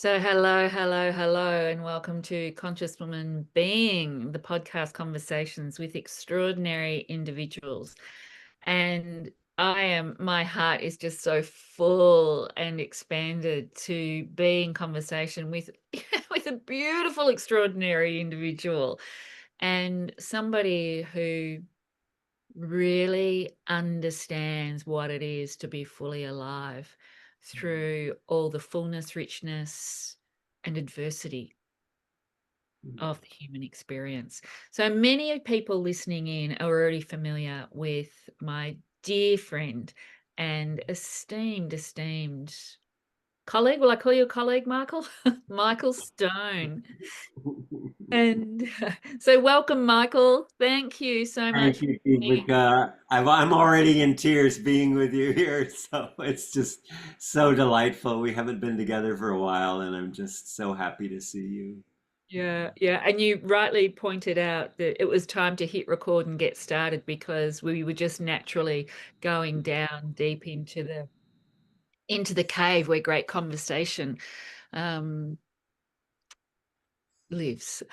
So, hello, hello, hello, and welcome to Conscious Woman Being, the podcast conversations with extraordinary individuals. And my heart is just so full and expanded to be in conversation with, with a beautiful, extraordinary individual and somebody who really understands what it is to be fully alive through all the fullness, richness, and adversity of the human experience. So many people listening in are already familiar with my dear friend and esteemed colleague. Will I call you a colleague, Michael? Michael Stone. And so welcome, Michael. Thank you so much Thank for you, being. Dipika. I'm already in tears being with you here, so it's just so delightful. We haven't been together for a while, and I'm just so happy to see you. Yeah, yeah. And you rightly pointed out that it was time to hit record and get started because we were just naturally going down deep into the cave where great conversation um, lives,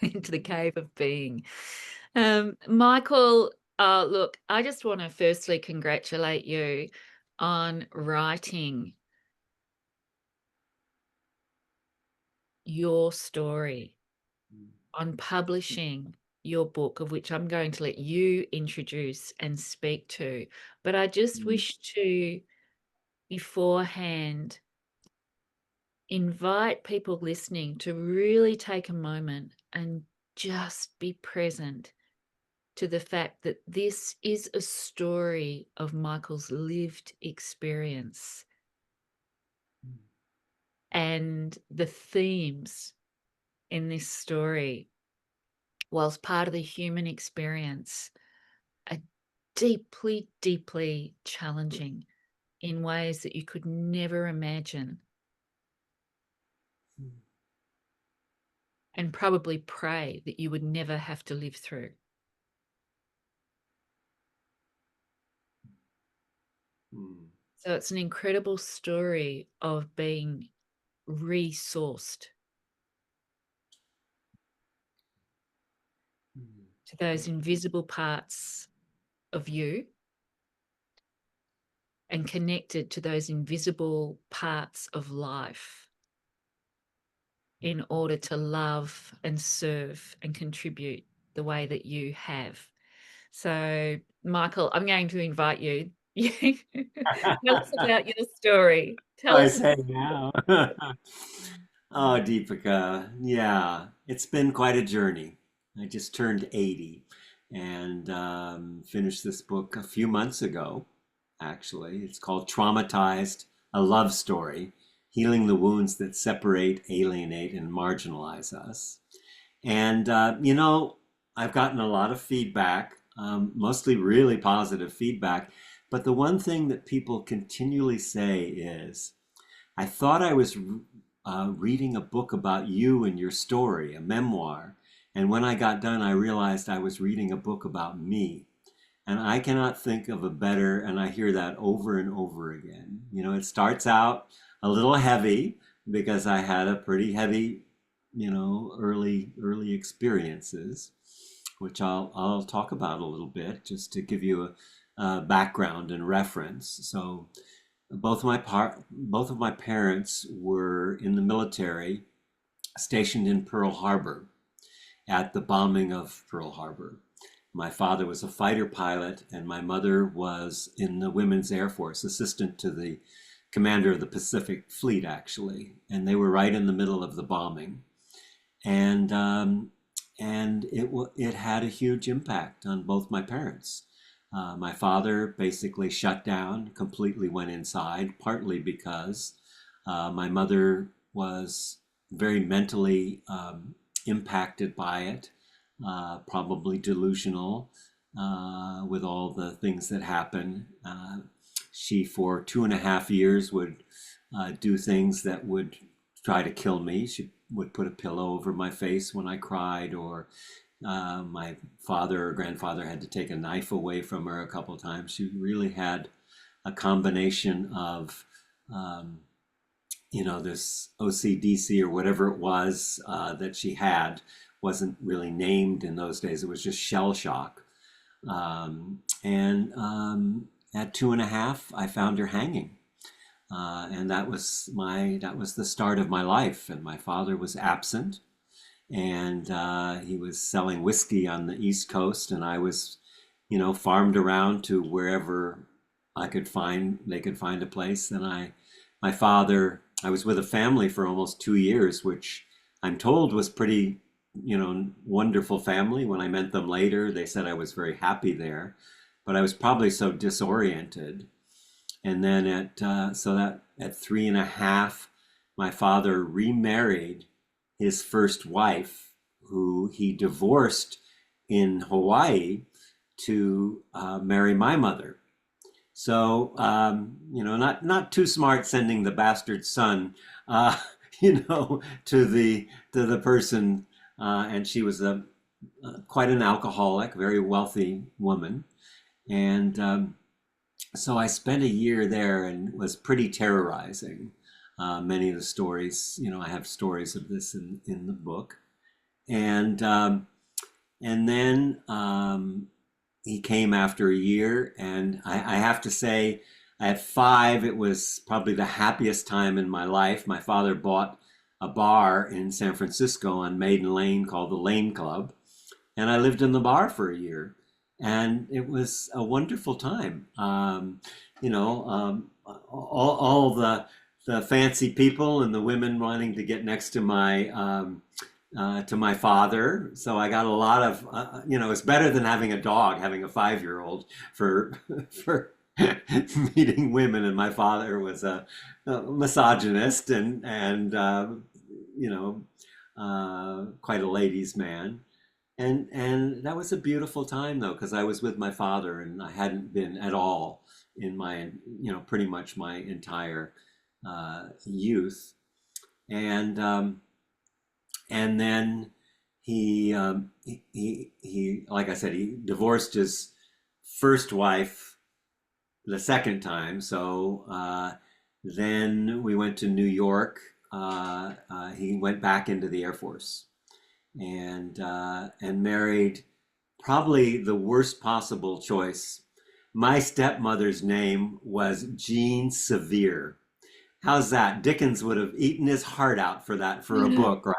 into the cave of being. Michael, look, I just want to firstly congratulate you on writing your story, on publishing your book, of which I'm going to let you introduce and speak to. But I just wish to beforehand invite people listening to really take a moment and just be present to the fact that this is a story of Michael's lived experience, and the themes in this story, whilst part of the human experience, are deeply challenging in ways that you could never imagine and probably pray that you would never have to live through. Mm. So it's an incredible story of being resourced to those invisible parts of you and connected to those invisible parts of life in order to love and serve and contribute the way that you have. So, Michael, I'm going to invite you. Tell us about your story. Tell I us. say now. Oh, Deepika, yeah, it's been quite a journey. I just turned 80 and finished this book a few months ago, actually. It's called Traumatized, a Love Story, Healing the Wounds That Separate, Alienate, and Marginalize Us. And, I've gotten a lot of feedback, mostly really positive feedback. But the one thing that people continually say is, I thought I was reading a book about you and your story, a memoir. And when I got done, I realized I was reading a book about me. And I cannot think of a better, and I hear that over and over again. It starts out a little heavy because I had a pretty heavy, early experiences, which I'll talk about a little bit just to give you a background and reference. So both of my parents were in the military, stationed in Pearl Harbor at the bombing of Pearl Harbor. My father was a fighter pilot, and my mother was in the Women's Air Force, assistant to the commander of the Pacific Fleet, actually. And they were right in the middle of the bombing, and it had a huge impact on both my parents. My father basically shut down, completely went inside, partly because my mother was very mentally impacted by it, probably delusional with all the things that happen. She, for 2.5 years, would do things that would try to kill me. She would put a pillow over my face when I cried, or my father or grandfather had to take a knife away from her a couple of times. She really had a combination of um, this OCDC or whatever it was that she had wasn't really named in those days. It was just shell shock. And at 2.5, I found her hanging. And that was the start of my life. And my father was absent, and he was selling whiskey on the East Coast, and I was, farmed around to wherever they could find a place. And my father, I was with a family for almost 2 years, which I'm told was pretty, wonderful family. When I met them later, they said I was very happy there, but I was probably so disoriented. And then at 3.5, my father remarried his first wife, who he divorced in Hawaii to marry my mother. So, not too smart sending the bastard son, to the person, and she was quite an alcoholic, very wealthy woman, and so I spent a year there, and it was pretty terrorizing. Many of the stories, I have stories of this in the book, and then he came after a year, and I have to say, at 5, it was probably the happiest time in my life. My father bought a bar in San Francisco on Maiden Lane called the Lane Club, and I lived in the bar for a year, and it was a wonderful time. All the fancy people and the women wanting to get next to my father. So I got a lot of, it's better than having a dog, having a 5-year-old for for meeting women. And my father was a misogynist and quite a ladies' man. And that was a beautiful time, though, because I was with my father, and I hadn't been at all in my, pretty much my entire youth. And then he, like I said, he divorced his first wife the second time. So then we went to New York. He went back into the Air Force, and married probably the worst possible choice. My stepmother's name was Jean Severe. How's that? Dickens would have eaten his heart out for that, for a book, right?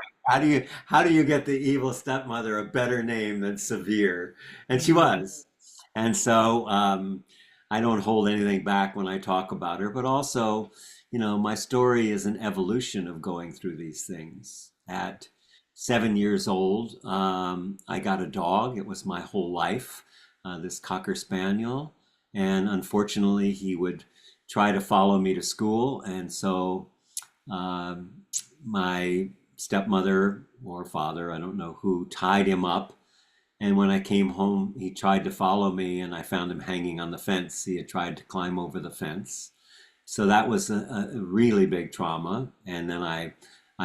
How do you get the evil stepmother a better name than Severe? And she was. And so I don't hold anything back when I talk about her, but also, my story is an evolution of going through these things. At 7 years old, I got a dog. It was my whole life, this Cocker Spaniel. And unfortunately, he would try to follow me to school. And so my stepmother or father, I don't know who, tied him up. And when I came home, he tried to follow me, and I found him hanging on the fence. He had tried to climb over the fence. So that was a really big trauma. And then I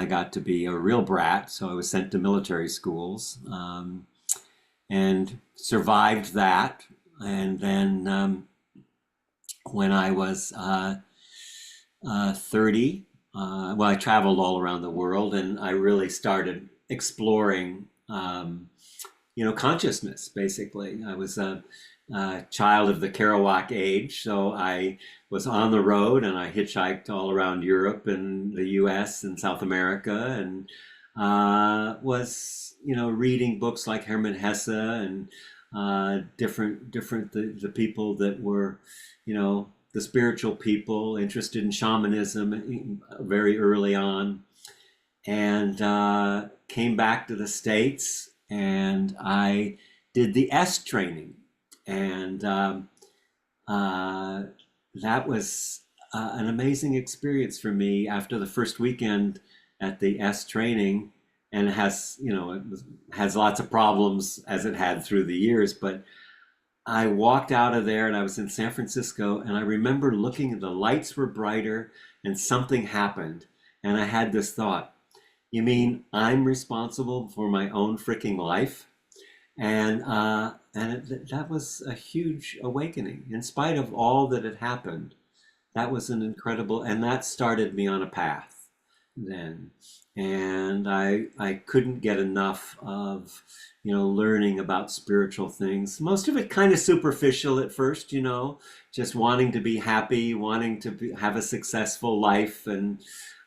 got to be a real brat. So I was sent to military schools and survived that. And then when I was 30, I traveled all around the world, and I really started exploring, consciousness, basically. I was a child of the Kerouac age, so I was on the road, and I hitchhiked all around Europe and the US and South America, and was, reading books like Hermann Hesse and different the people that were, the spiritual people interested in shamanism very early on, and came back to the States, and I did the S training, and that was an amazing experience for me after the first weekend at the S training. And it has, has lots of problems, as it had through the years, but I walked out of there, and I was in San Francisco, and I remember looking, the lights were brighter, and something happened. And I had this thought, you mean I'm responsible for my own freaking life? And that was a huge awakening. In spite of all that had happened, that was an incredible, and that started me on a path. then. And I couldn't get enough of, learning about spiritual things. Most of it kind of superficial at first, just wanting to be happy, wanting to have a successful life, and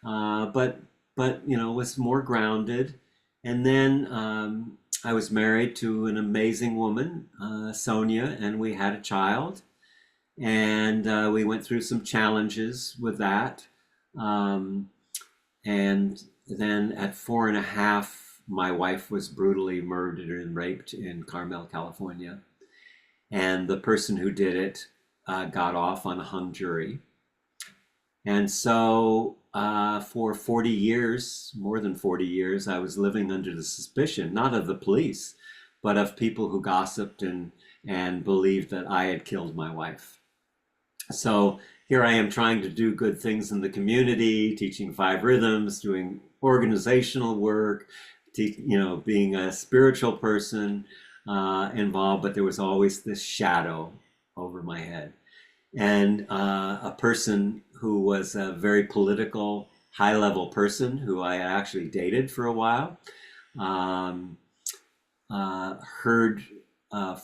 but was more grounded. And then I was married to an amazing woman, Sonia, and we had a child. And we went through some challenges with that. Um, and then at 4.5, my wife was brutally murdered and raped in Carmel, California. And the person who did it got off on a hung jury. And so for 40 years, more than 40 years, I was living under the suspicion, not of the police, but of people who gossiped and believed that I had killed my wife. So here I am trying to do good things in the community, teaching 5 rhythms, doing organizational work, being a spiritual person involved, but there was always this shadow over my head. And a person who was a very political, high level person who I actually dated for a while, um, heard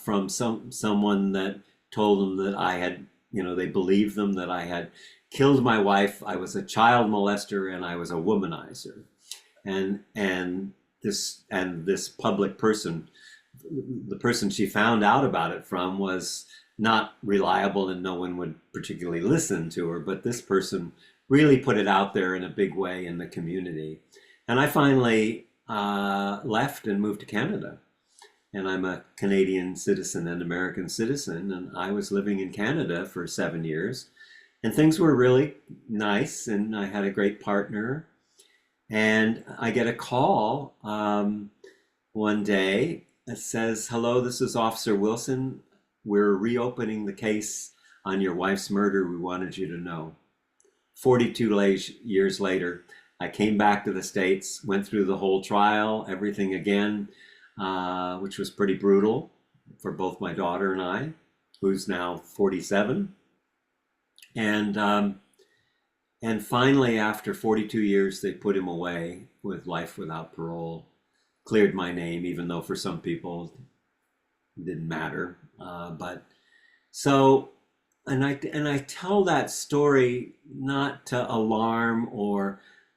from someone that told them that I had, they believed them that I had killed my wife. I was a child molester and I was a womanizer. And this public person, the person she found out about it from, was not reliable and no one would particularly listen to her. But this person really put it out there in a big way in the community. And I finally left and moved to Canada. And I'm a Canadian citizen and American citizen. And I was living in Canada for 7 years. And things were really nice. And I had a great partner. And I get a call one day that says, "Hello, this is Officer Wilson. We're reopening the case on your wife's murder. We wanted you to know." 42 years later, I came back to the States, went through the whole trial, everything again, which was pretty brutal for both my daughter and I, who's now 47. And finally, after 42 years, they put him away with life without parole, cleared my name, even though for some people it didn't matter. But so, and I tell that story not to alarm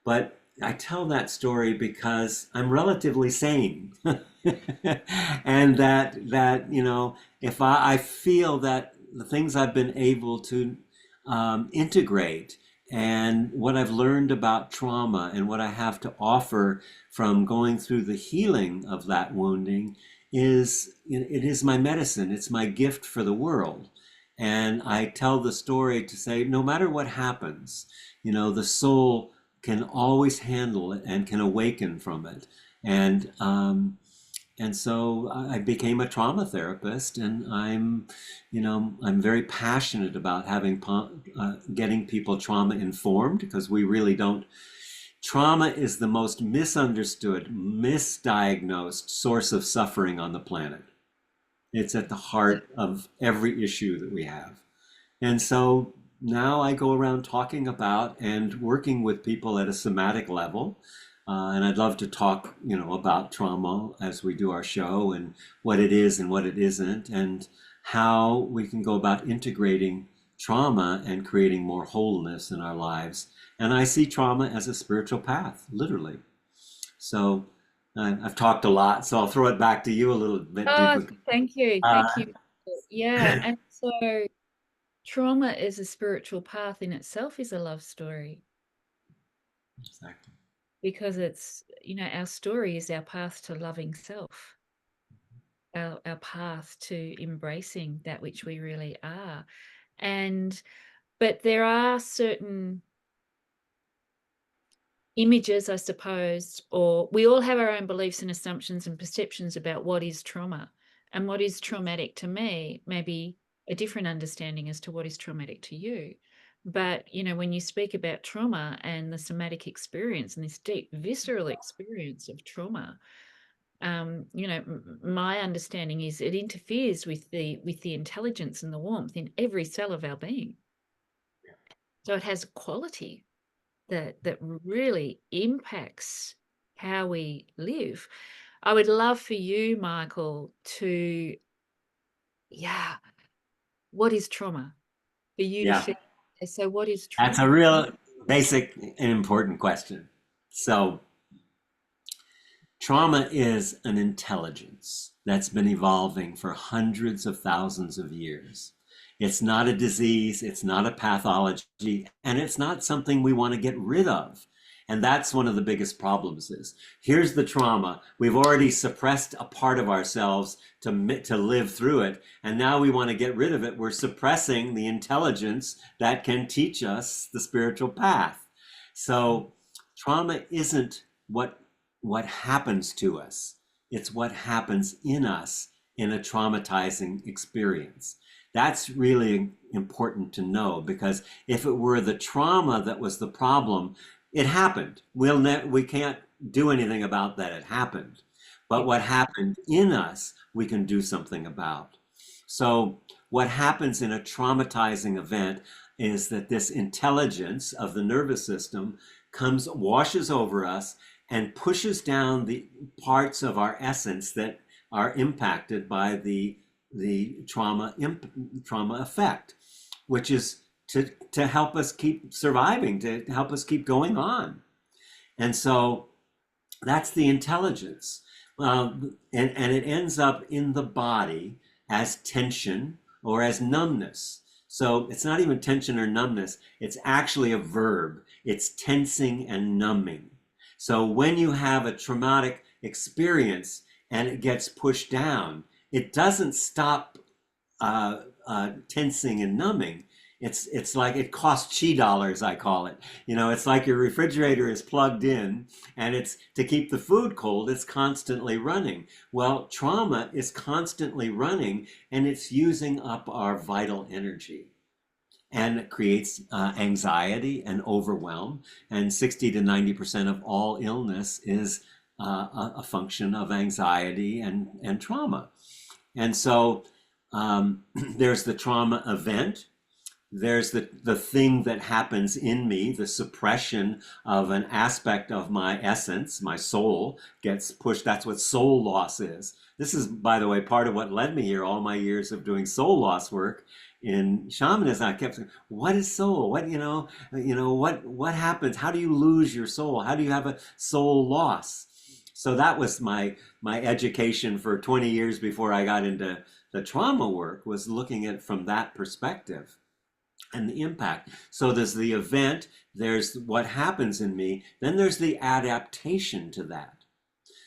but I tell that story because I'm relatively sane, and that if I feel that the things I've been able to integrate and what I've learned about trauma and what I have to offer from going through the healing of that wounding it is my medicine. It's my gift for the world. And I tell the story to say, no matter what happens, the soul can always handle it and can awaken from it. And so I became a trauma therapist, and I'm very passionate about getting people trauma informed, because we really don't. Trauma is the most misunderstood, misdiagnosed source of suffering on the planet. It's at the heart of every issue that we have. And so now I go around talking about and working with people at a somatic level. And I'd love to talk, about trauma as we do our show, and what it is and what it isn't, and how we can go about integrating trauma and creating more wholeness in our lives. And I see trauma as a spiritual path, literally. So I've talked a lot, so I'll throw it back to you a little bit, Oh, Deepak. thank you. Uh, Thank you. Yeah. And so trauma is a spiritual path in itself, is a love story, exactly. because it's, our story is our path to loving self, our path to embracing that which we really are. But there are certain images, I suppose, or we all have our own beliefs and assumptions and perceptions about what is trauma and what is traumatic to me. Maybe a different understanding as to what is traumatic to you. But, when you speak about trauma and the somatic experience and this deep visceral experience of trauma, my understanding is it interferes with the intelligence and the warmth in every cell of our being. So it has quality. that really impacts how we live. I would love for you, Michael, to, yeah, what is trauma? For you to Yeah, share. So what is that's a trauma? real basic and important question. So, trauma is an intelligence that's been evolving for hundreds of thousands of years. It's not a disease, it's not a pathology, and it's not something we want to get rid of. And that's one of the biggest problems is here's the trauma. We've already suppressed a part of ourselves to live through it. And now we want to get rid of it. We're suppressing the intelligence that can teach us the spiritual path. So trauma isn't what happens to us. It's what happens in us in a traumatizing experience. That's really important to know because if it were the trauma that was the problem, it happened. We can't do anything about that. It happened. But what happened in us, we can do something about. So what happens in a traumatizing event is that this intelligence of the nervous system washes over us and pushes down the parts of our essence that are impacted by the trauma effect, which is to help us keep surviving, to help us keep going on. And so that's the intelligence. And it ends up in the body as tension or as numbness. So it's not even tension or numbness, it's actually a verb. It's tensing and numbing. So when you have a traumatic experience and it gets pushed down, it doesn't stop tensing and numbing. It's like it costs chi dollars, I call it. It's like your refrigerator is plugged in and it's to keep the food cold, it's constantly running. Well, trauma is constantly running and it's using up our vital energy. And it creates anxiety and overwhelm. And 60 to 90% of all illness is a function of anxiety and trauma. And so there's the trauma event. There's the thing that happens in me, the suppression of an aspect of my essence, my soul gets pushed. That's what soul loss is. This is, by the way, part of what led me here, all my years of doing soul loss work in shamanism. I kept saying, what is soul? What happens? How do you lose your soul? How do you have a soul loss? So that was my education for 20 years before I got into the trauma work, was looking at it from that perspective and the impact. So there's the event, there's what happens in me, then there's the adaptation to that.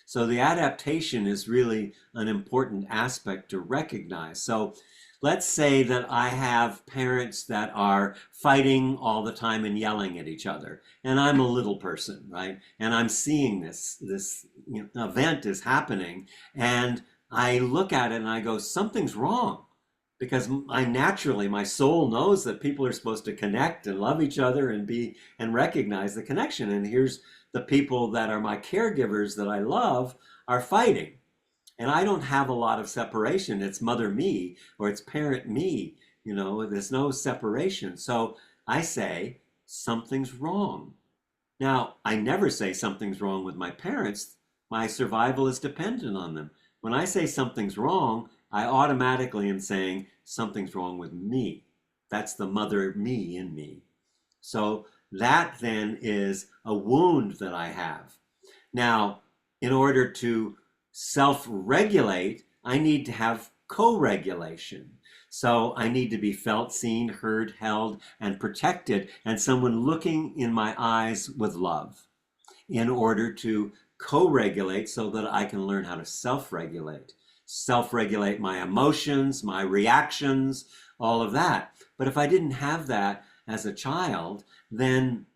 So the adaptation is really an important aspect to recognize. So let's say that I have parents that are fighting all the time and yelling at each other, and I'm a little person, right? And I'm seeing this event is happening, and I look at it and I go, something's wrong. Because my soul knows that people are supposed to connect and love each other and recognize the connection. And here's the people that are my caregivers that I love are fighting. And I don't have a lot of separation. It's mother me or it's parent me. There's no separation. So I say something's wrong. Now, I never say something's wrong with my parents. My survival is dependent on them. When I say something's wrong, I automatically am saying something's wrong with me. That's the mother me in me. So that then is a wound that I have. Now, in order to self-regulate, I need to have co-regulation. So I need to be felt, seen, heard, held, and protected, and someone looking in my eyes with love in order to co-regulate so that I can learn how to self-regulate my emotions, my reactions, all of that. But if I didn't have that as a child, then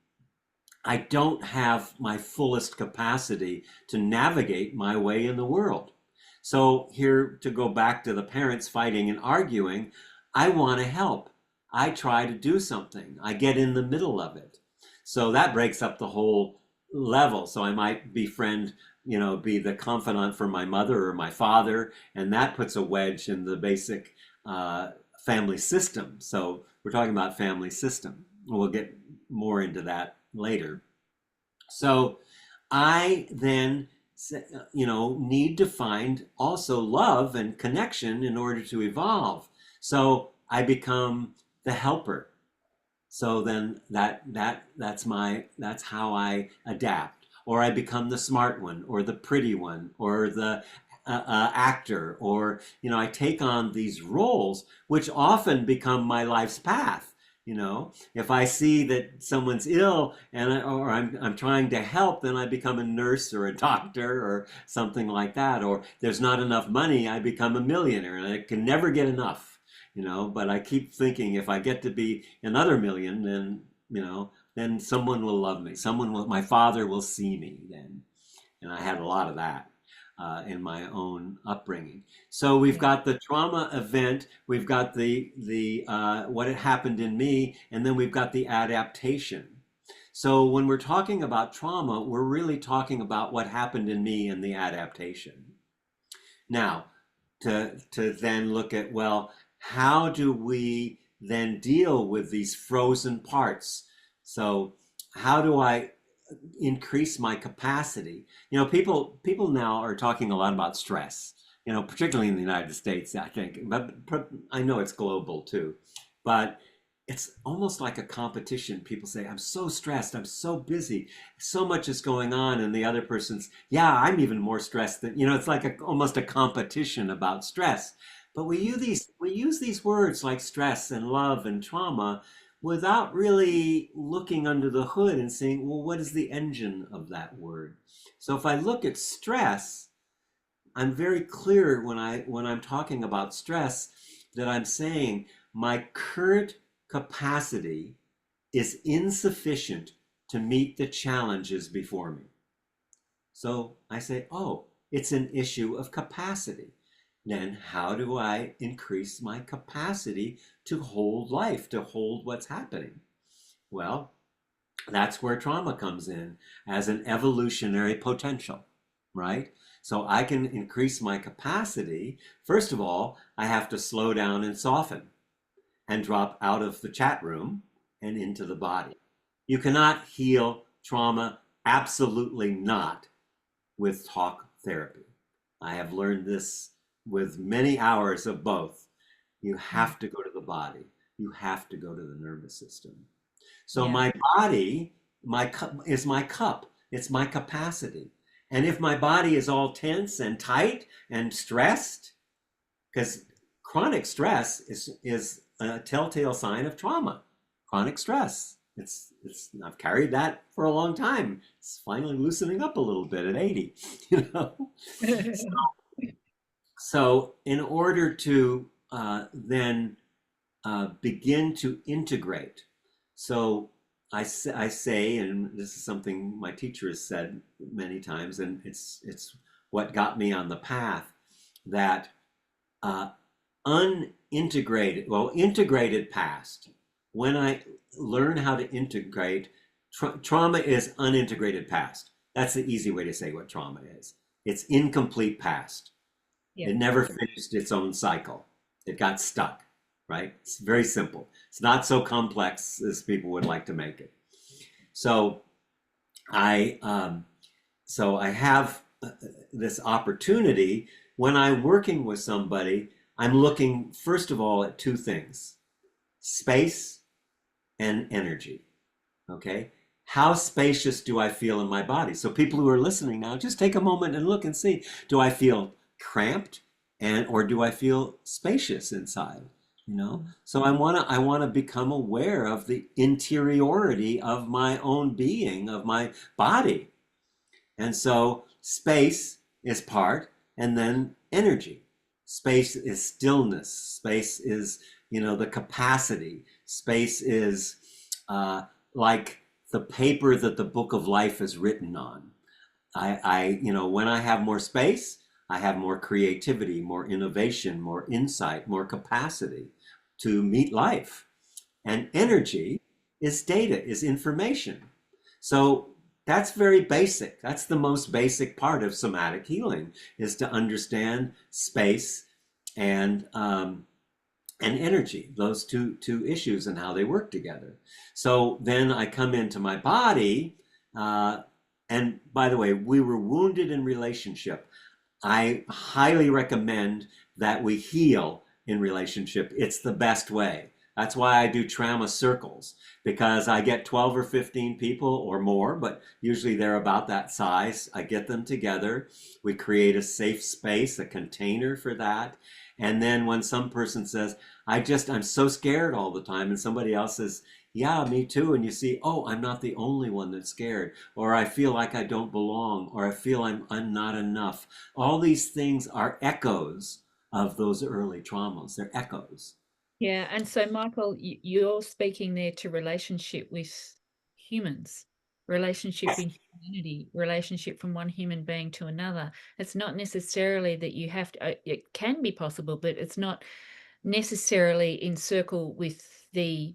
I don't have my fullest capacity to navigate my way in the world. So here, to go back to the parents fighting and arguing, I want to help. I try to do something. I get in the middle of it. So that breaks up the whole level. So I might be the confidant for my mother or my father, and that puts a wedge in the basic family system. So we're talking about family system. We'll get more into that later. So I then, need to find also love and connection in order to evolve. So I become the helper. So then that's how I adapt. Or I become the smart one, or the pretty one, or the actor, or I take on these roles, which often become my life's path. If I see that someone's ill or I'm trying to help, then I become a nurse or a doctor or something like that. Or there's not enough money, I become a millionaire, and I can never get enough. But I keep thinking if I get to be another million, then someone will love me. My father will see me then. And I had a lot of that in my own upbringing. So we've Yeah. got the trauma event, we've got the what had happened in me, and then we've got the adaptation. So when we're talking about trauma, we're really talking about what happened in me and the adaptation. Now, to then look at, well, how do we then deal with these frozen parts? So how do I increase my capacity? People now are talking a lot about stress, particularly in the United States, I think, but I know it's global too. But it's almost like a competition. People say, I'm so stressed, I'm so busy, so much is going on. And the other person's, yeah, I'm even more stressed than, it's like almost a competition about stress. But we use these words like stress and love and trauma without really looking under the hood and saying, well, what is the engine of that word? So if I look at stress, I'm very clear when I'm talking about stress that I'm saying my current capacity is insufficient to meet the challenges before me. So I say, oh, it's an issue of capacity. Then how do I increase my capacity to hold life, to hold what's happening? Well, that's where trauma comes in as an evolutionary potential, right? So I can increase my capacity. First of all, I have to slow down and soften and drop out of the chat room and into the body. You cannot heal trauma, absolutely not, with talk therapy. I have learned this with many hours of both. You have to go to the body. You have to go to the nervous system. So Yeah. my body, my cup is my cup. It's my capacity. And if my body is all tense and tight and stressed, because chronic stress is a telltale sign of trauma. Chronic stress. I've carried that for a long time. It's finally loosening up a little bit at 80, you know. So in order to then begin to integrate, so I say, and this is something my teacher has said many times, and it's what got me on the path, that uh, integrated past. When I learn how to integrate, trauma is unintegrated past. That's the easy way to say what trauma is. It's incomplete past. Yeah. It never finished its own cycle. It got stuck, right? It's very simple. It's not so complex as people would like to make it. So I, um, so I have this opportunity when I'm working with somebody. I'm looking first of all at two things: space and energy. Okay, how spacious do I feel in my body? So people who are listening now, just take a moment and look and see: do I feel cramped, or do I feel spacious inside? So I want to become aware of the interiority of my own being, of my body. And so space is part, and then energy. Space is stillness. Space is, the capacity. Space is like the paper that the book of life is written on. When I have more space, I have more creativity, more innovation, more insight, more capacity to meet life. And energy is data, is information. So that's very basic. That's the most basic part of somatic healing, is to understand space and and energy, those two issues and how they work together. So then I come into my body, uh, and by the way, we were wounded in relationship. I highly recommend that we heal in relationship. It's the best way. That's why I do trauma circles, because I get 12 or 15 people or more, but usually they're about that size. I get them together. We create a safe space, a container for that. And then when some person says, I'm so scared all the time, and somebody else says, yeah, me too. And you see, oh, I'm not the only one that's scared, or I feel like I don't belong, or I feel I'm not enough. All these things are echoes of those early traumas. They're echoes. Yeah. And so, Michael, you're speaking there to relationship with humans, relationship Yes. in humanity, relationship from one human being to another. It's not necessarily that you have to, it can be possible, but it's not necessarily in circle with the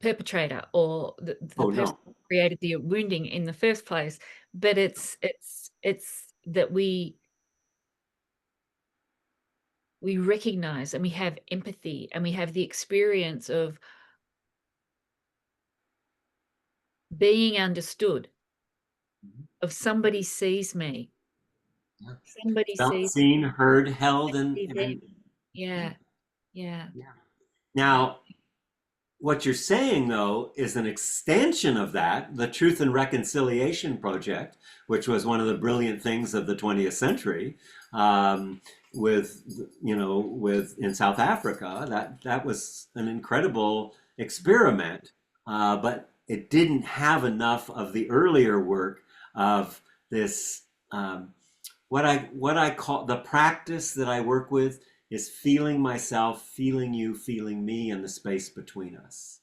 perpetrator or the Oh, person no. who created the wounding in the first place. But it's that we recognize and we have empathy and we have the experience of being understood, of somebody sees me, Yeah. somebody Felt, sees seen, heard, held, me, them. yeah, Yeah, yeah, yeah. yeah, Now, what you're saying, though, is an extension of that, the Truth and Reconciliation Project, which was one of the brilliant things of the 20th century, um, with with in South Africa. That was an incredible experiment, but it didn't have enough of the earlier work of this. What I call the practice that I work with is feeling myself, feeling you, feeling me, and the space between us.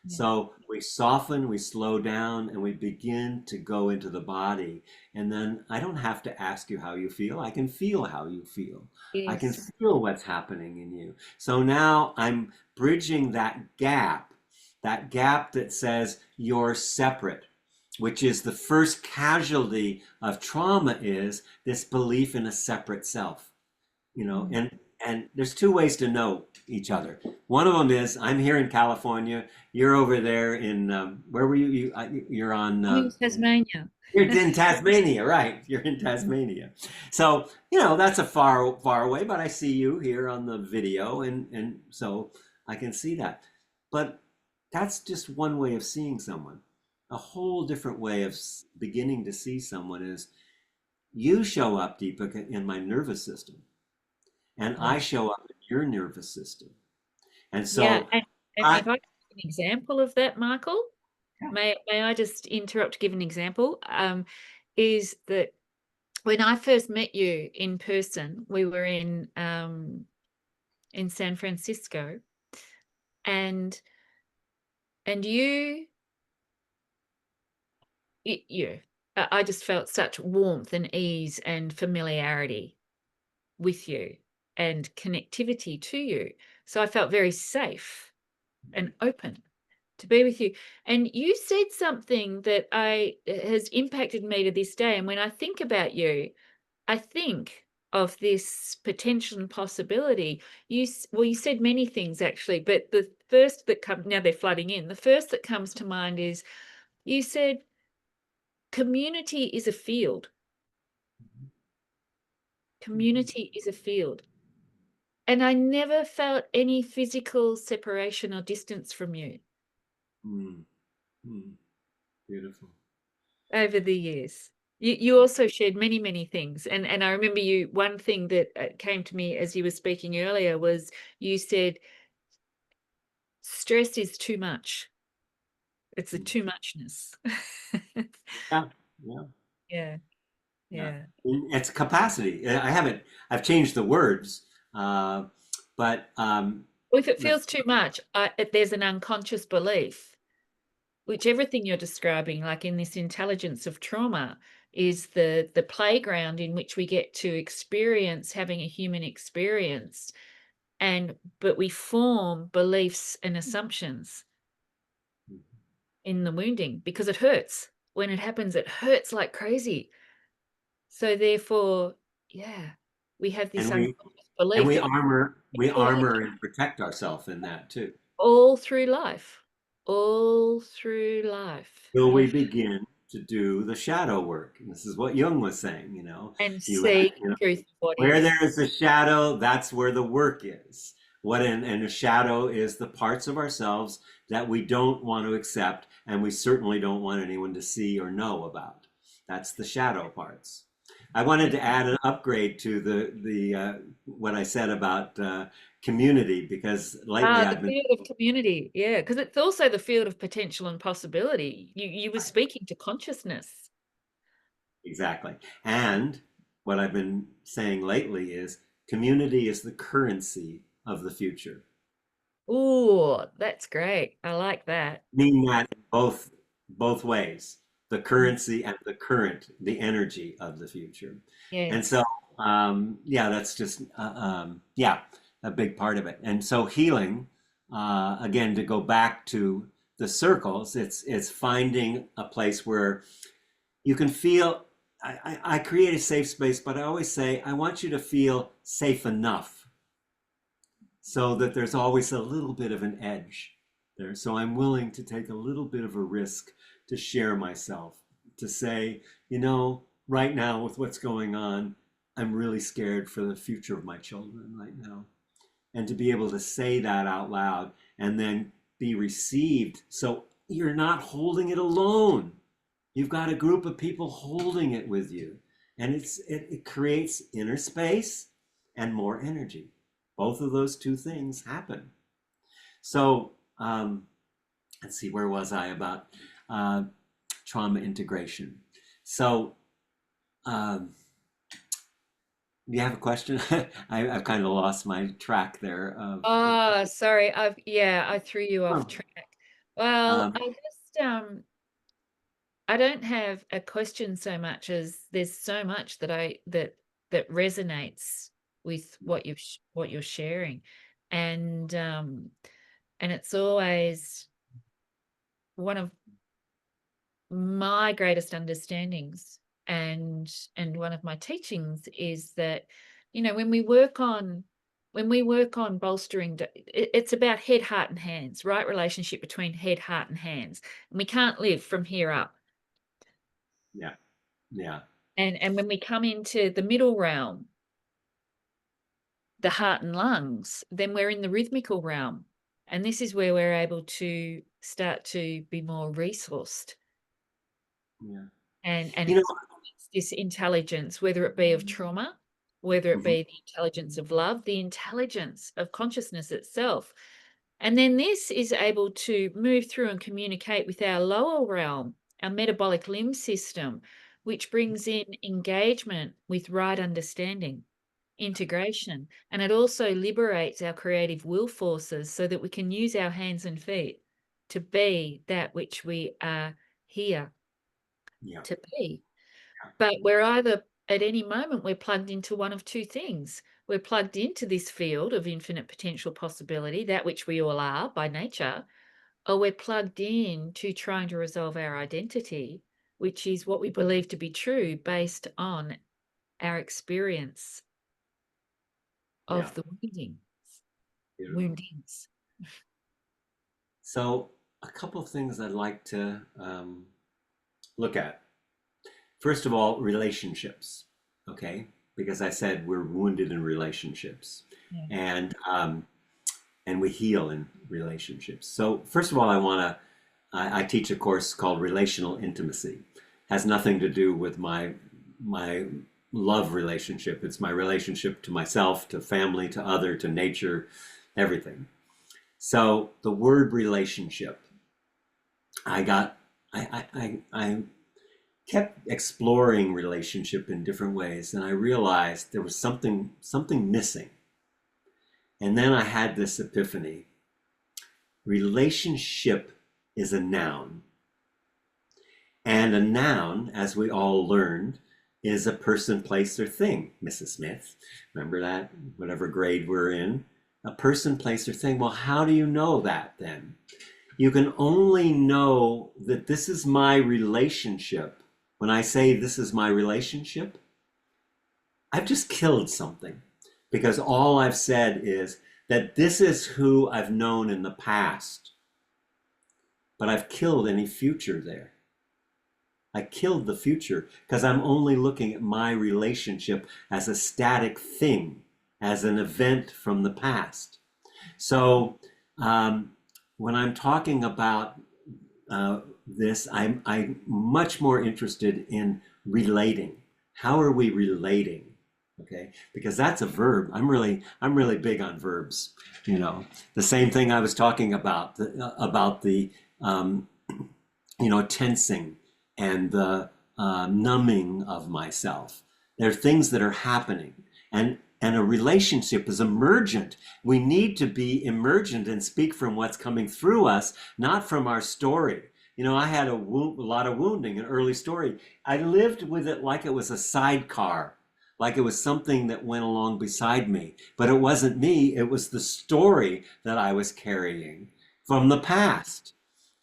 yeah. So we soften, we slow down, and we begin to go into the body. And then I don't have to ask you how you feel. I can feel how you feel. I can Yes, feel what's happening in you. So now I'm bridging that gap that says you're separate, which is the first casualty of trauma, is this belief in a separate self. mm. And there's two ways to know each other. One of them is, I'm here in California, you're over there in where were you're on I'm in Tasmania. you're in Tasmania, right? You're in Tasmania. So that's a far away, but I see you here on the video, and so I can see that. But that's just one way of seeing someone. A whole different way of beginning to see someone is, you show up, Deepika, in my nervous system, and I Yeah, show up in your nervous system. And yeah. so And I, if I give an example of that, Michael, yeah. may I just interrupt to give an example? Is that when I first met you in person, we were in San Francisco, and you, you, I just felt such warmth and ease and familiarity with you and connectivity to you. So I felt very safe and open to be with you. And you said something that I has impacted me to this day. And when I think about you, I think of this potential and possibility. Well, you said many things actually, but the first that comes, now they're flooding in. The first that comes to mind is you said community is a field. Community is a field. And I never felt any physical separation or distance from you Mm, mm, beautiful. over the years. You also shared many, many things. And I remember one thing that came to me as you were speaking earlier was you said, stress is too much. It's a Mm. too muchness. Yeah, yeah, Yeah, yeah. yeah. It's capacity. I've changed the words, but Well, if it the, feels too much, there's an unconscious belief, which everything you're describing, like in this intelligence of trauma, is the playground in which we get to experience having a human experience, but we form beliefs and assumptions in the wounding because it hurts. When it happens, it hurts like crazy. So therefore, yeah. We have this And we unconscious belief that we we're armor and protect ourselves in that too. all through life, all through life. Till we begin to do the shadow work. And this is what Jung was saying, And you have, see the truth of what where is. there is a shadow, that's where the work is. And a shadow is the parts of ourselves that we don't want to accept, and we certainly don't want anyone to see or know about. That's the shadow parts. I wanted to add an upgrade to the what I said about community, because lately Ah, the I've been field of community. Yeah, because it's also the field of potential and possibility. You were speaking to consciousness. exactly. And what I've been saying lately is community is the currency of the future. Oh, that's great. I like that. Meaning that in both ways, the Mm. currency and the current, the energy of the future. And so, Yes. yeah, that's just yeah, a big part of it. And so healing, again, to go back to the circles, it's finding a place where you can feel. I create a safe space, but I always say I want you to feel safe enough so that there's always a little bit of an edge there. So I'm willing to take a little bit of a risk to share myself, to say, right now with what's going on, I'm really scared for the future of my children right now. And to be able to say that out loud and then be received. So you're not holding it alone. You've got a group of people holding it with you. And it creates inner space and more energy. Both of those two things happen. So let's see, where was I about uh, trauma integration? So um, do you have a question? I've kind of lost my track there. Oh, sorry. I threw you off Oh, track. Well, um, I just I don't have a question so much as there's so much that resonates with what you're sharing. And it's always one of my greatest understandings and one of my teachings is that when we work on bolstering it's about head, heart and hands, right? Relationship between head, heart and hands, and we can't live from here up. yeah, yeah, And when we come into the middle realm, the heart and lungs, then we're in the rhythmical realm, and this is where we're able to start to be more resourced yeah. and You know, experience this intelligence, whether it be of trauma, whether it mhm, be the intelligence of love, the intelligence of consciousness itself. And then this is able to move through and communicate with our lower realm, our metabolic limb system, which brings in engagement with right understanding, integration, and it also liberates our creative will forces so that we can use our hands and feet to be that which we are here yeah, to be. But we're either at any moment we're plugged into one of two things. We're plugged into this field of infinite potential possibility, that which we all are by nature, or we're plugged in to trying to resolve our identity, which is what we believe to be true based on our experience yeah, of the beautiful. woundings. So a couple of things I'd like to look at. First of all, relationships, okay? Because I said we're wounded in relationships, Yeah. and and we heal in relationships. So first of all, I teach a course called Relational Intimacy. Has nothing to do with my love relationship. It's my relationship to myself, to family, to other, to nature, everything. So the word relationship, I got I kept exploring relationship in different ways, and I realized there was something missing. And then I had this epiphany. Relationship is a noun. And a noun, as we all learned, is a person, place, or thing, Mrs. Smith. Remember that? Whatever grade we're in. A person, place, or thing. Well, how do you know that then? You can only know that this is my relationship. When I say this is my relationship, I've just killed something because all I've said is that this is who I've known in the past, but I've killed any future there. I killed the future because I'm only looking at my relationship as a static thing, as an event from the past. So um, when I'm talking about this, I'm much more interested in relating. How are we relating? Okay, because that's a verb. I'm really big on verbs. The same thing I was talking about the um, tensing and the numbing of myself. There are things that are happening, and a relationship is emergent. We need to be emergent and speak from what's coming through us, not from our story. I had a lot of wounding, an early story. I lived with it like it was a sidecar, like it was something that went along beside me. But it wasn't me, it was the story that I was carrying from the past.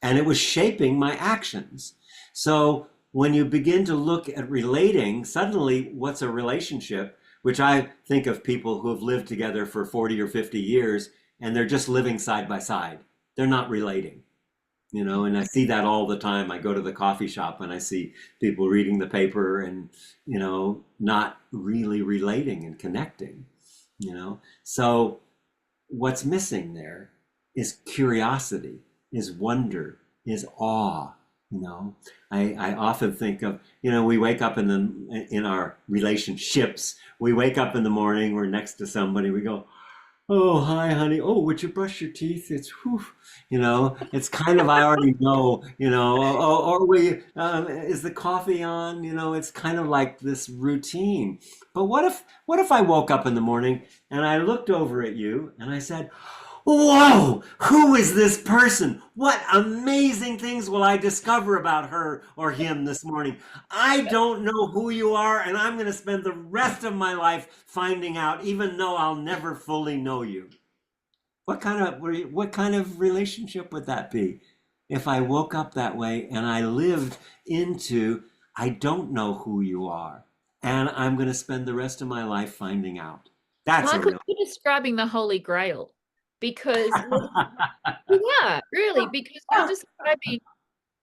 And it was shaping my actions. So when you begin to look at relating, suddenly what's a relationship, which I think of people who have lived together for 40 or 50 years and they're just living side by side. They're not relating, and I see that all the time. I go to the coffee shop and I see people reading the paper and, not really relating and connecting. So what's missing there is curiosity, is wonder, is awe. I often think of, we wake up in our relationships, we wake up in the morning, we're next to somebody, we go, "Oh, hi, honey. Oh, would you brush your teeth?" It's whew, it's kind of, I already know, or is the coffee on? It's kind of like this routine. But what if I woke up in the morning and I looked over at you and I said, "Whoa, who is this person? What amazing things will I discover about her or him this morning? I don't know who you are, and I'm going to spend the rest of my life finding out, even though I'll never fully know you." What kind of relationship would that be if I woke up that way and I lived into, I don't know who you are, and I'm going to spend the rest of my life finding out? That's a Michael, real. you're describing the Holy Grail because you are really, because you're describing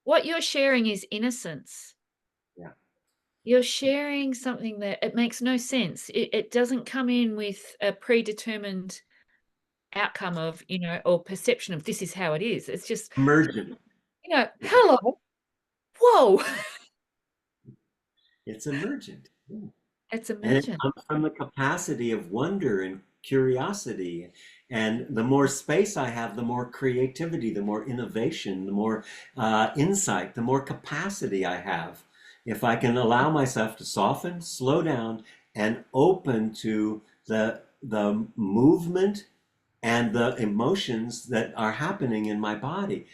what you're sharing is innocence. Yeah. You're sharing something that it makes no sense. It doesn't come in with a predetermined outcome of, or perception of this is how it is. It's just, Emergent. hello, whoa, It's emergent. Yeah. it's And it emergent. comes from the capacity of wonder and curiosity. And the more space I have, the more creativity, the more innovation, the more insight, the more capacity I have. If I can allow myself to soften, slow down, and open to the movement and the emotions that are happening in my body.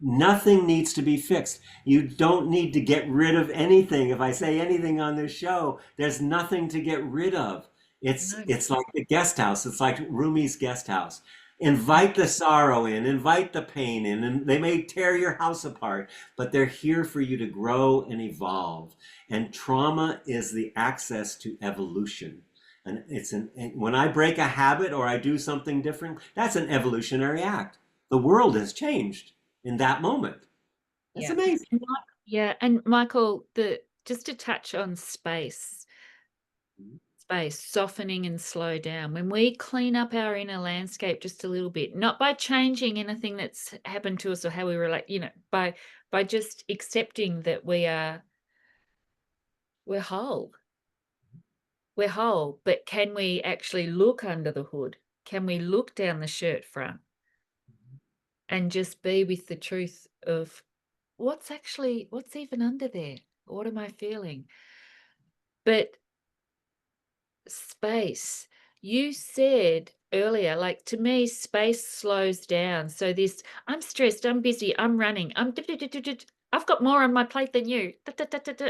Nothing needs to be fixed. You don't need to get rid of anything. If I say anything on this show, there's nothing to get rid of. It's No, it's like the guest house. It's like Rumi's guest house. Invite the sorrow in, invite the pain in, and they may tear your house apart, but they're here for you to grow and evolve. And trauma is the access to evolution. And when I break a habit or I do something different, that's an evolutionary act. The world has changed in that moment. That's yeah. amazing. Yeah, and Michael, just to touch on space, softening and slow down. When we clean up our inner landscape just a little bit, not by changing anything that's happened to us or how we relate, by just accepting that we're whole. We're whole, but can we actually look under the hood? Can we look down the shirt front and just be with the truth of what's even under there? What am I feeling? But space. You said earlier, like to me, space slows down. So this, I'm stressed, I'm busy, I'm running, I've got more on my plate than you,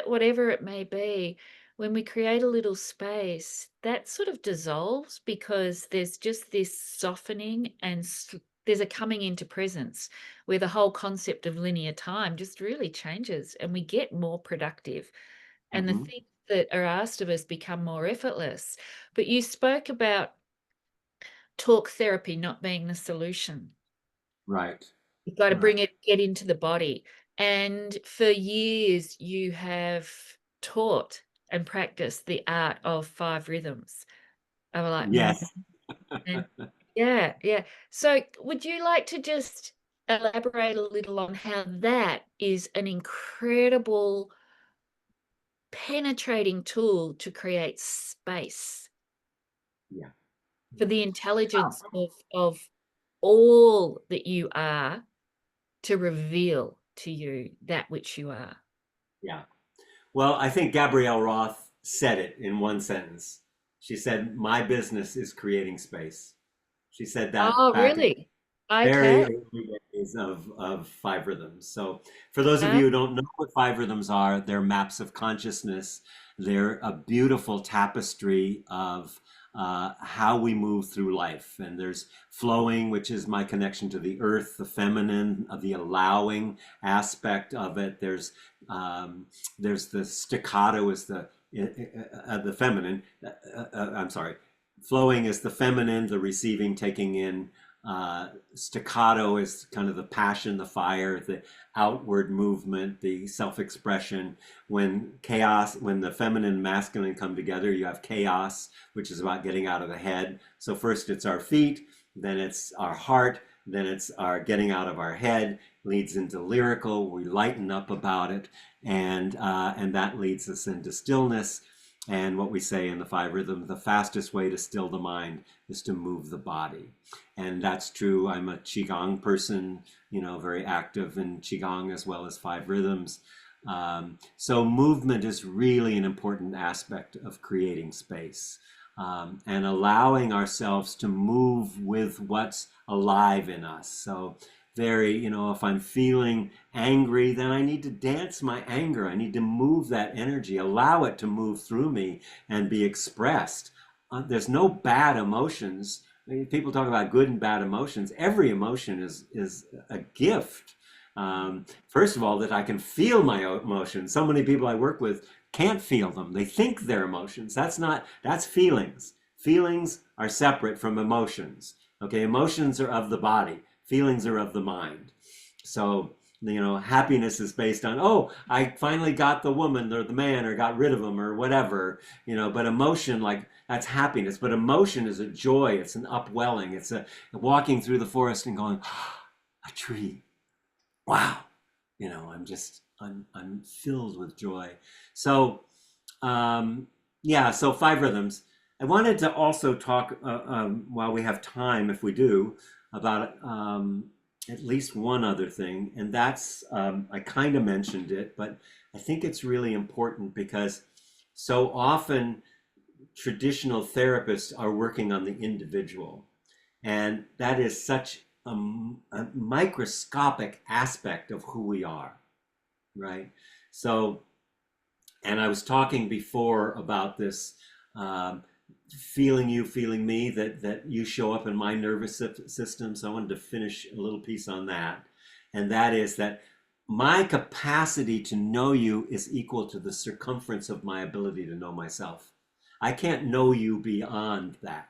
whatever it may be. When we create a little space, that sort of dissolves because there's just this softening and there's a coming into presence where the whole concept of linear time just really changes and we get more productive. And the Hmm. things that are asked of us become more effortless. But you spoke about talk therapy not being the solution. Right. You've got to Right. bring it, get into the body. And for years, you have taught and practiced the art of 5 rhythms of like movement. Yes. And yeah, yeah. So would you like to just elaborate a little on how that is an incredible penetrating tool to create space Yeah. for Yeah. the intelligence of all that you are to reveal to you that which you are? Yeah. Well, I think Gabrielle Roth said it in one sentence. She said, "My business is creating space." She said that Oh, back in really? very Okay. early days of 5 rhythms. So, for those of Uh, you who don't know what 5 rhythms are, they're maps of consciousness. They're a beautiful tapestry of how we move through life. And there's flowing, which is my connection to the earth, the feminine, the allowing aspect of it. There's the staccato is the feminine. I'm sorry. Flowing is the feminine, the receiving, taking in. Staccato is kind of the passion, the fire, the outward movement, the self-expression. When the feminine and masculine come together, you have chaos, which is about getting out of the head. So first it's our feet, then it's our heart, then it's our getting out of our head, leads into lyrical. We lighten up about it, and that leads us into stillness. And what we say in the 5 rhythms, the fastest way to still the mind is to move the body. And that's true. I'm a Qigong person, very active in Qigong as well as 5 rhythms. So movement is really an important aspect of creating space, and allowing ourselves to move with what's alive in us. So if I'm feeling angry, then I need to dance my anger. I need to move that energy, allow it to move through me and be expressed. There's no bad emotions. People talk about good and bad emotions. Every emotion is a gift. First of all, that I can feel my emotions. So many people I work with can't feel them. They think they're emotions. That's feelings. Feelings are separate from emotions. Okay, emotions are of the body. Feelings are of the mind. So, happiness is based on, oh, I finally got the woman or the man or got rid of them or whatever, but emotion, like that's happiness. But emotion is a joy. It's an upwelling. It's a walking through the forest and going, a tree. Wow. I'm filled with joy. So, so 5 rhythms. I wanted to also talk, while we have time, if we do, about at least one other thing, and that's I kind of mentioned it, but I think it's really important because so often traditional therapists are working on the individual, and that is such a microscopic aspect of who we are, right? So, and I was talking before about this feeling you, feeling me, that you show up in my nervous system. So I wanted to finish a little piece on that. And that is that my capacity to know you is equal to the circumference of my ability to know myself. I can't know you beyond that.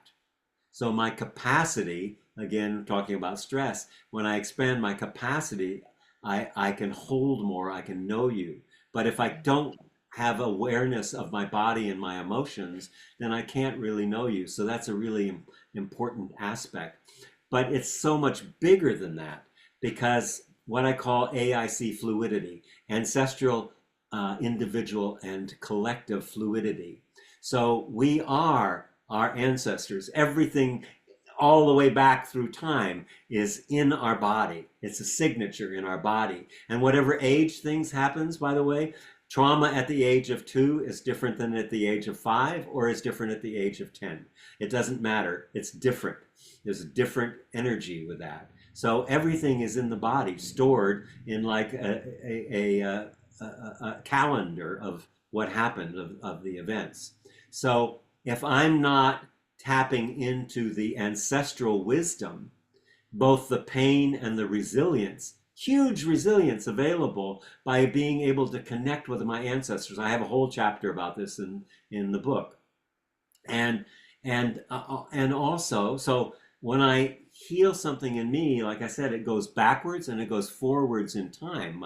So my capacity, again, talking about stress, when I expand my capacity, I can hold more, I can know you. But if I don't have awareness of my body and my emotions, then I can't really know you. So that's a really important aspect. But it's so much bigger than that, because what I call AIC fluidity, ancestral, individual, and collective fluidity. So we are our ancestors. Everything all the way back through time is in our body. It's a signature in our body. And whatever age things happens, by the way, trauma at the age of 2 is different than at the age of 5, or is different at the age of 10. It doesn't matter. It's different. There's a different energy with that. So everything is in the body, stored in like a calendar of what happened, of the events. So if I'm not tapping into the ancestral wisdom, both the pain and the resilience huge resilience available by being able to connect with my ancestors. I have a whole chapter about this in the book. And and also, so when I heal something in me, like I said, it goes backwards and it goes forwards in time.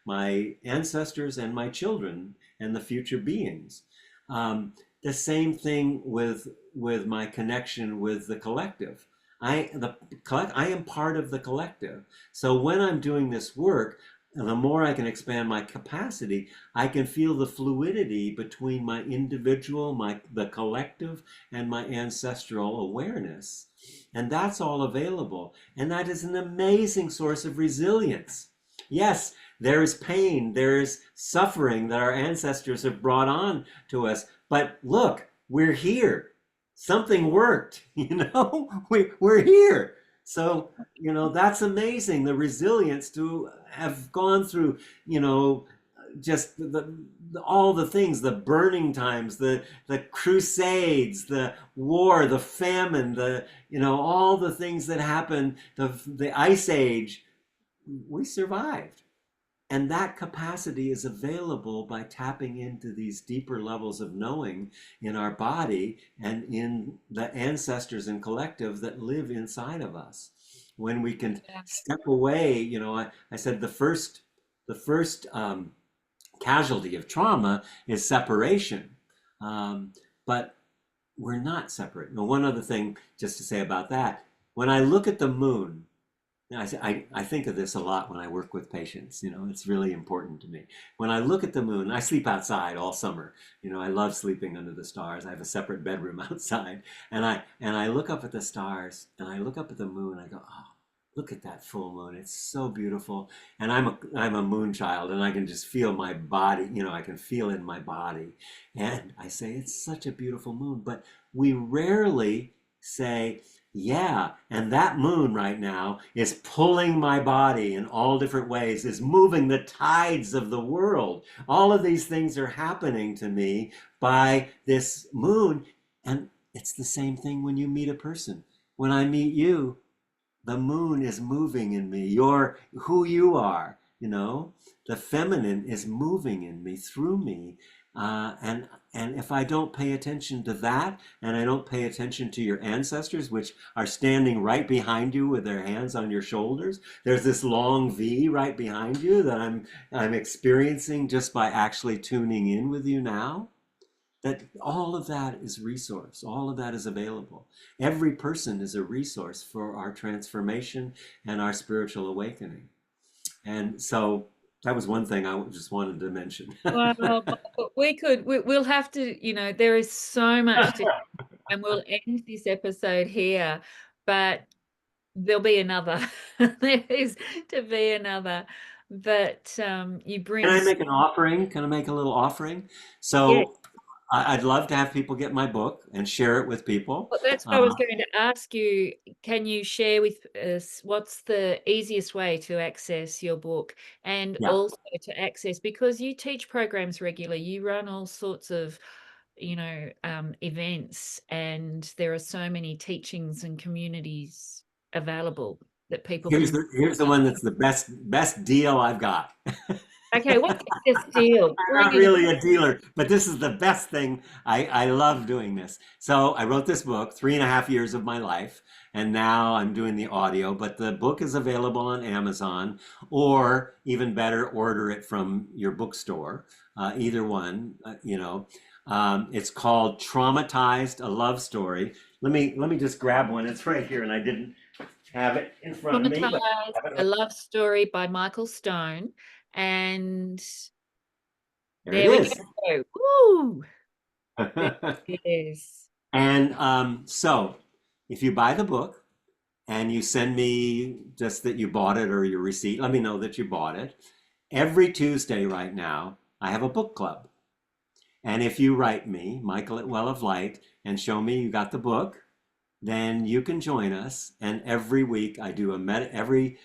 My ancestors and my children and the future beings. The same thing with my connection with the collective. I am part of the collective. So when I'm doing this work, the more I can expand my capacity, I can feel the fluidity between my individual, the collective, and my ancestral awareness. And that's all available. And that is an amazing source of resilience. Yes, there is pain, there is suffering that our ancestors have brought on to us. But look, we're here. Something worked, we're here. So, that's amazing. The resilience to have gone through, just all the things, the burning times, the crusades, the war, the famine, all the things that happened, the ice age. We survived. And that capacity is available by tapping into these deeper levels of knowing in our body and in the ancestors and collective that live inside of us. When we can Yeah. step away, I said the first casualty of trauma is separation. But we're not separate. Now, one other thing just to say about that, when I look at the moon, I think of this a lot when I work with patients. It's really important to me. When I look at the moon, I sleep outside all summer. I love sleeping under the stars. I have a separate bedroom outside, and I look up at the stars, and I look up at the moon. I go, oh, look at that full moon. It's so beautiful. And I'm a moon child, and I can just feel my body. I can feel in my body, and I say it's such a beautiful moon. But we rarely say, yeah, and that moon right now is pulling my body in all different ways, is moving the tides of the world. All of these things are happening to me by this moon. And it's the same thing when you meet a person. When I meet you, the moon is moving in me. You're who you are, the feminine is moving in me, through me. And if I don't pay attention to that, and I don't pay attention to your ancestors, which are standing right behind you with their hands on your shoulders, there's this long V right behind you that I'm experiencing just by actually tuning in with you now. That all of that is resource, all of that is available. Every person is a resource for our transformation and our spiritual awakening. And so that was one thing I just wanted to mention. Well, we'll have to, there is so much to, and we'll end this episode here, but there'll be another. There is to be another. But you Can bring, I make an offering? Can I make a little offering? yeah. So I'd love to have people get my book and share it with people. Well, that's what I was going to ask you. Can you share with us what's the easiest way to access your book, and Yeah. also to access, because you teach programs regularly, you run all sorts of, events, and there are so many teachings and communities available that people Here's can. the one that's the best deal I've got. Okay, what's the best deal? I'm Bring not it. really a dealer, but this is the best thing. I love doing this. So I wrote this book, 3.5 years of my life, and now I'm doing the audio. But the book is available on Amazon, or even better, order it from your bookstore. Either one, it's called Traumatized: A Love Story. Let me just grab one. It's right here, and I didn't have it in front of me, but I Traumatized: have A it. Love Story by Michael Stone. And There it there we is. go. Woo! There it is. And so, if you buy the book and you send me just that you bought it or your receipt, let me know that you bought it. Every Tuesday right now, I have a book club. And if you write me, Michael at Well of Light, and show me you got the book, then you can join us. And every week I do every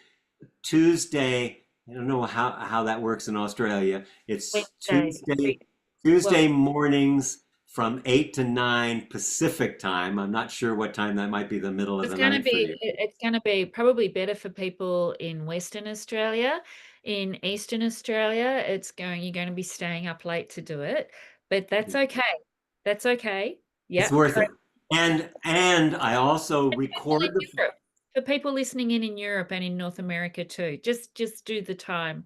Tuesday. I don't know how that works in Australia. It's Wednesday. Tuesday Well, mornings, from 8 to 9 Pacific time. I'm not sure what time that might be, the middle of the night for you. It's going to be probably better for people in Western Australia. In Eastern Australia, you're going to be staying up late to do it, but that's okay. That's okay. It's Yeah. worth it. And I also People in record the Europe, for people listening in Europe and in North America too, just do the time.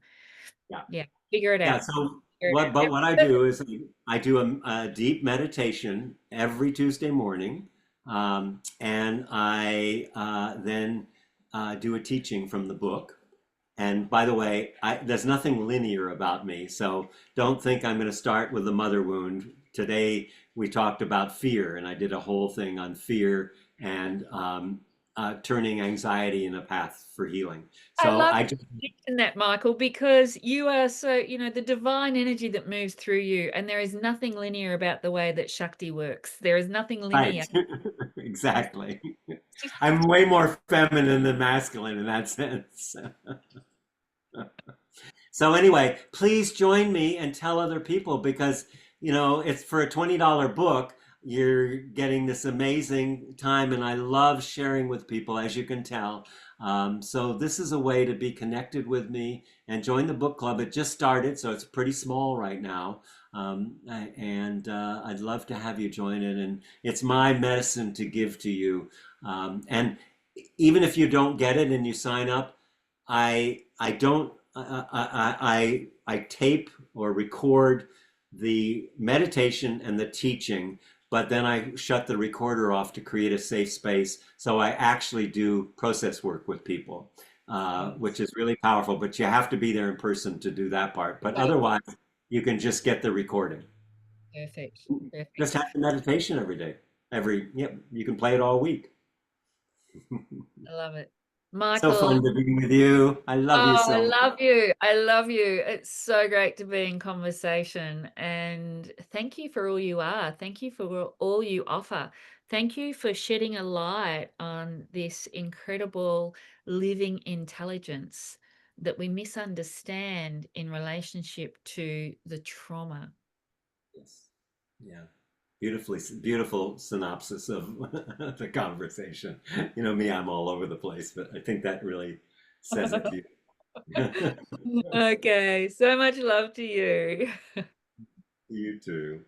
yeah. Yeah, figure it Yeah, out. so Figure it out. Yep. what I do is I do a deep meditation every Tuesday morning, and I then do a teaching from the book. And by the way, there's nothing linear about me, so don't think I'm going to start with the mother wound. Today we talked about fear, and I did a whole thing on fear and turning anxiety in a path for healing. I So love I that just you mentioned that, Michael, because you are so, the divine energy that moves through you, and there is nothing linear about the way that Shakti works. There is nothing linear. right, exactly. I'm way more feminine than masculine in that sense. So anyway, please join me and tell other people because, it's for a $20 book. You're getting this amazing time, and I love sharing with people, as you can tell. So this is a way to be connected with me and join the book club. It just started, so it's pretty small right now. And I'd love to have you join it. And it's my medicine to give to you. And even if you don't get it and you sign up, I don't I tape or record the meditation and the teaching, but then I shut the recorder off to create a safe space. So I actually do process work with people, which is really powerful. But you have to be there in person to do that part. But otherwise, you can just get the recording. Perfect. Just Perfect. have the meditation every day. Yep, you can play it all week. I love it. So Michael, fun to be with you. I love you oh, I so much. love you. I love you. It's so great to be in conversation. And thank you for all you are. Thank you for all you offer. Thank you for shedding a light on this incredible living intelligence that we misunderstand in relationship to the trauma. Yes. Yeah. Beautiful synopsis of the conversation. You know me, I'm all over the place, but I think that really says it beautifully. Okay, so much love to you. You too.